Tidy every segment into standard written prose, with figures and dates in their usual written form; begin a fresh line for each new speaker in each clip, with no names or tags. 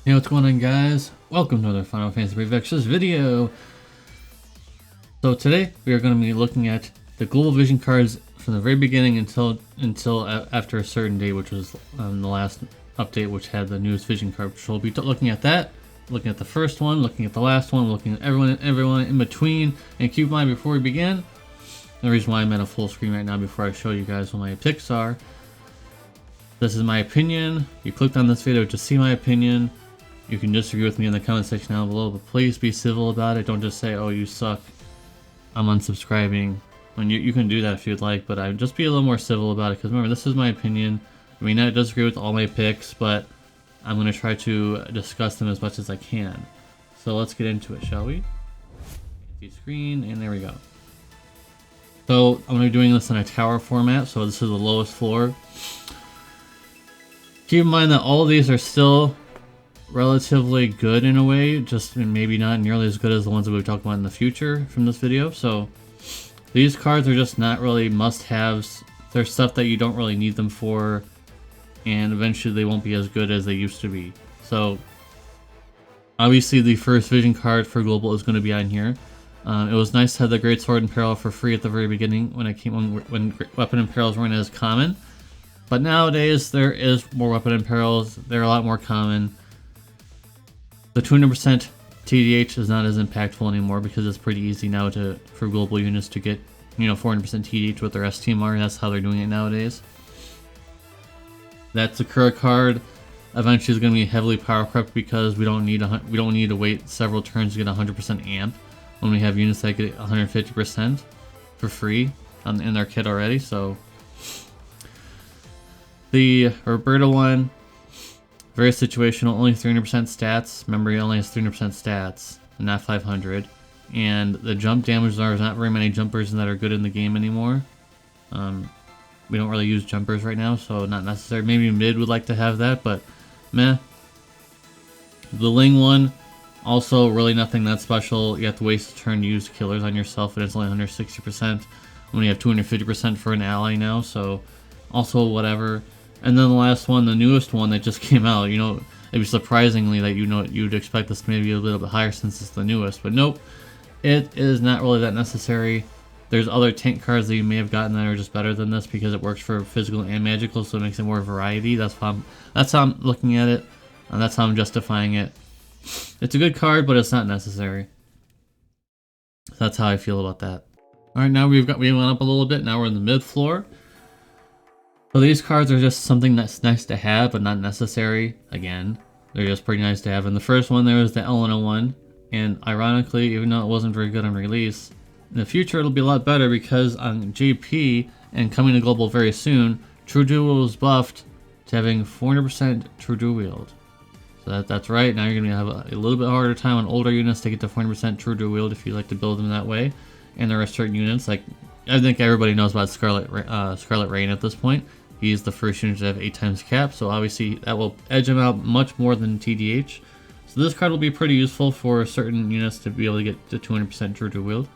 Hey, what's going on, guys? Welcome to another Final Fantasy Revex's video. So today we are going to be looking at the global vision cards from the very beginning until after a certain date, which was the last update, which had the newest vision card. So we'll be looking at that, looking at the first one, looking at the last one, looking at everyone in between. And keep in mind, before we begin, the reason why I'm at a full screen right now before I show you guys what my picks are. This is my opinion. You clicked on this video to see my opinion. You can disagree with me in the comment section down below, but please be civil about it. Don't just say, oh, you suck, I'm unsubscribing. When you can do that if you'd like, but I would just be a little more civil about it, because remember, this is my opinion. I mean, I disagree with all my picks, but I'm going to try to discuss them as much as I can. So let's get into it, shall we? Empty screen, and there we go. So I'm going to be doing this in a tower format, so this is the lowest floor. Keep in mind that all of these are still relatively good in a way, just maybe not nearly as good as the ones that we've talked about in the future from this video. So these cards are just not really must-haves. They're stuff that you don't really need them for, and eventually they won't be as good as they used to be. So obviously the first vision card for global is going to be on here. It was nice to have the Great Sword and Peril for free at the very beginning when Weapon and Perils weren't as common. But nowadays there is more Weapon and Perils. They're a lot more common. The 200% TDH is not as impactful anymore because it's pretty easy now for global units to get, 400% TDH with their STMR. That's how they're doing it nowadays. That Sakura card eventually is going to be heavily power crept because we don't need to wait several turns to get 100% amp when we have units that get 150% for free in their kit already. So the Roberta one, very situational, only 300% stats. Remember, he only has 300% stats, not 500. And the jump damage, there's not very many jumpers that are good in the game anymore. We don't really use jumpers right now, so not necessary. Maybe mid would like to have that, but meh. The Ling one, also really nothing that special. You have to waste a turn to use killers on yourself, and it's only 160%. When you have 250% for an ally now, so also whatever. And then the last one, the newest one that just came out, it'd be surprisingly that you'd expect this to maybe a little bit higher since it's the newest, but nope, it is not really that necessary. There's other tank cards that you may have gotten that are just better than this because it works for physical and magical, so it makes it more variety. That's how I'm looking at it, and that's how I'm justifying it. It's a good card, but it's not necessary. So that's how I feel about that. All right, now we went up a little bit. Now we're in the mid floor. So these cards are just something that's nice to have, but not necessary. Again, they're just pretty nice to have. And the first one there was the Elena one, and ironically, even though it wasn't very good on release, in the future it'll be a lot better because on JP and coming to global very soon, True Dual was buffed to having 400% True Dual Wield. So that's right. Now you're gonna have a little bit harder time on older units to get to 400% True Dual Wield if you like to build them that way. And there are certain units, like I think everybody knows about Scarlet Rain at this point. He's the first unit to have 8 times cap, so obviously that will edge him out much more than TDH. So this card will be pretty useful for certain units to be able to get to 200% True Dual Wield.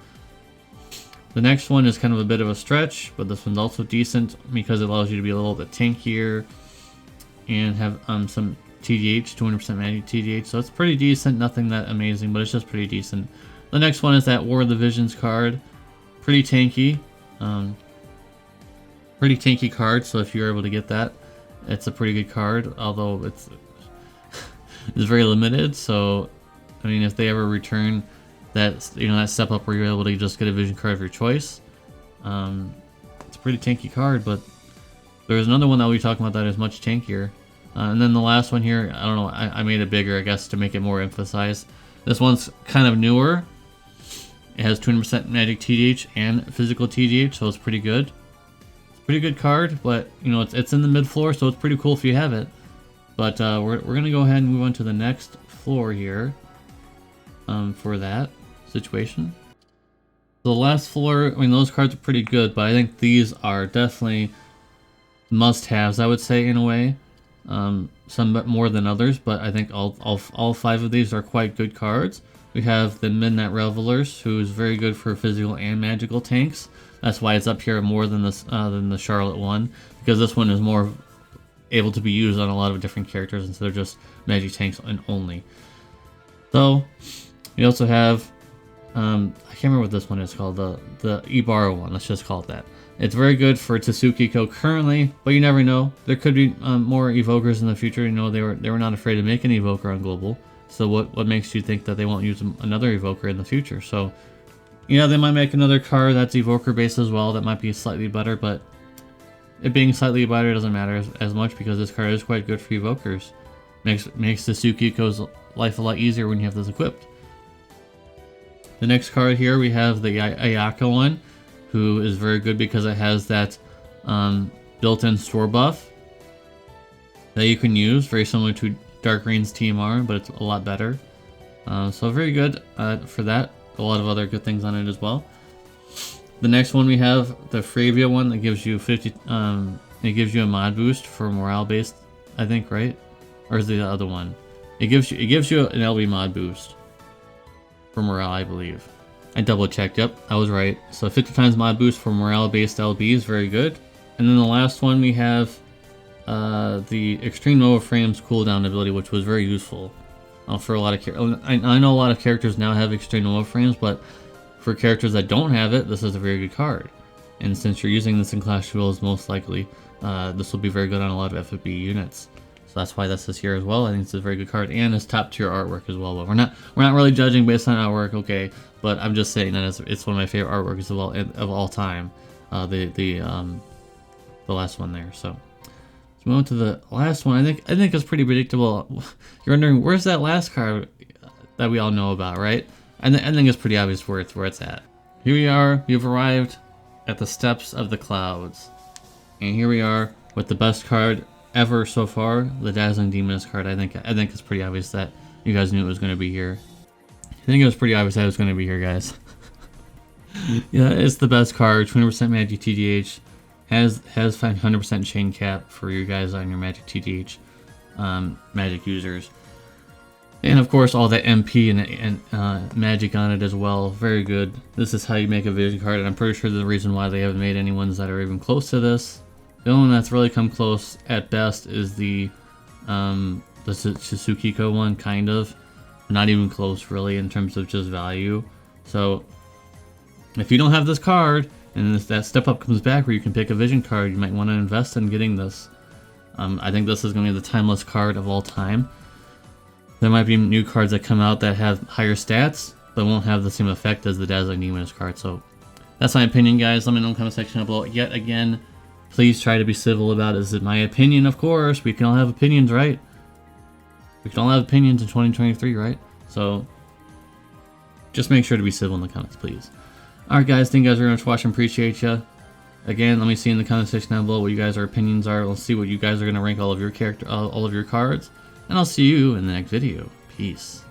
The next one is kind of a bit of a stretch, but this one's also decent because it allows you to be a little bit tankier and have some TDH, 200% magic TDH, so it's pretty decent. Nothing that amazing, but it's just pretty decent. The next one is that War of the Visions card. Pretty tanky. Pretty tanky card, so if you're able to get that, it's a pretty good card, although it's very limited. So I mean, if they ever return that that step up where you're able to just get a vision card of your choice, it's a pretty tanky card. But there's another one that we'll be talking about that is much tankier. And then the last one here, I don't know, I made it bigger, I guess, to make it more emphasized. This one's kind of newer. It has 200% magic TDH and physical TDH, so it's pretty good. Pretty good card, but it's in the mid floor, so it's pretty cool if you have it. But we're gonna go ahead and move on to the next floor here for that situation. The last floor, I mean, those cards are pretty good, but I think these are definitely must-haves, I would say, in a way. Some more than others, but I think all 5 of these are quite good cards. We have the Midnight Revelers, who's very good for physical and magical tanks. That's why it's up here more than the Charlotte one, because this one is more able to be used on a lot of different characters instead of just magic tanks and only. So we also have I can't remember what this one is called, the Ibarra one, let's just call it that. It's very good for Tsukiko currently, but you never know. There could be more evokers in the future. You know, they were not afraid to make an evoker on global. So what makes you think that they won't use another evoker in the future? So yeah, they might make another card that's evoker based as well. That might be slightly better, but it being slightly better doesn't matter as much because this card is quite good for evokers. Makes Tsukiko's life a lot easier when you have this equipped. The next card here we have the Ayaka one, who is very good because it has that built-in store buff that you can use, very similar to Dark Rain's TMR, but it's a lot better. So very good for that. A lot of other good things on it as well. The next one we have the Fravia one that gives you 50. It gives you a mod boost for morale based, I think, right? Or is it the other one? It gives you an LB mod boost for morale, I believe. I double checked. Yep, I was right. So 50 times mod boost for morale based LB is very good. And then the last one we have the Extreme Nova Frames cooldown ability, which was very useful for a lot of characters. I know a lot of characters now have Extreme Nova Frames, but for characters that don't have it, this is a very good card. And since you're using this in Clash Duels, most likely this will be very good on a lot of FFBE units. So that's why this is here as well. I think it's a very good card, and it's top tier artwork as well. But we're not really judging based on artwork, okay? But I'm just saying that it's one of my favorite artworks of all time. The last one there. So let's move on to the last one. I think it's pretty predictable. You're wondering where's that last card that we all know about, right? I think it's pretty obvious where it's at. Here we are. We've arrived at the steps of the clouds, and here we are with the best card ever so far, the Dazzling Demoness card. I think it's pretty obvious that you guys knew it was going to be here. I think it was pretty obvious that it was going to be here, guys. Yeah, it's the best card. 20% Magic TDH, has 500% chain cap for you guys on your Magic TDH Magic users, and of course all that MP and Magic on it as well. Very good. This is how you make a vision card, and I'm pretty sure the reason why they haven't made any ones that are even close to this. The only one that's really come close at best is the Tsukiko one, kind of. Not even close, really, in terms of just value. So, if you don't have this card, and that step up comes back where you can pick a vision card, you might want to invest in getting this. I think this is going to be the timeless card of all time. There might be new cards that come out that have higher stats, but won't have the same effect as the Dazzling Demoness card. So, that's my opinion, guys. Let me know in the comment section below. Yet again, please try to be civil about it. This is my opinion, of course. We can all have opinions, right? We can all have opinions in 2023, right? So, just make sure to be civil in the comments, please. Alright, guys. Thank you guys very much for watching. Appreciate you. Again, let me see in the comment section down below what you guys' opinions are. Let's see what you guys are going to rank all of your cards. And I'll see you in the next video. Peace.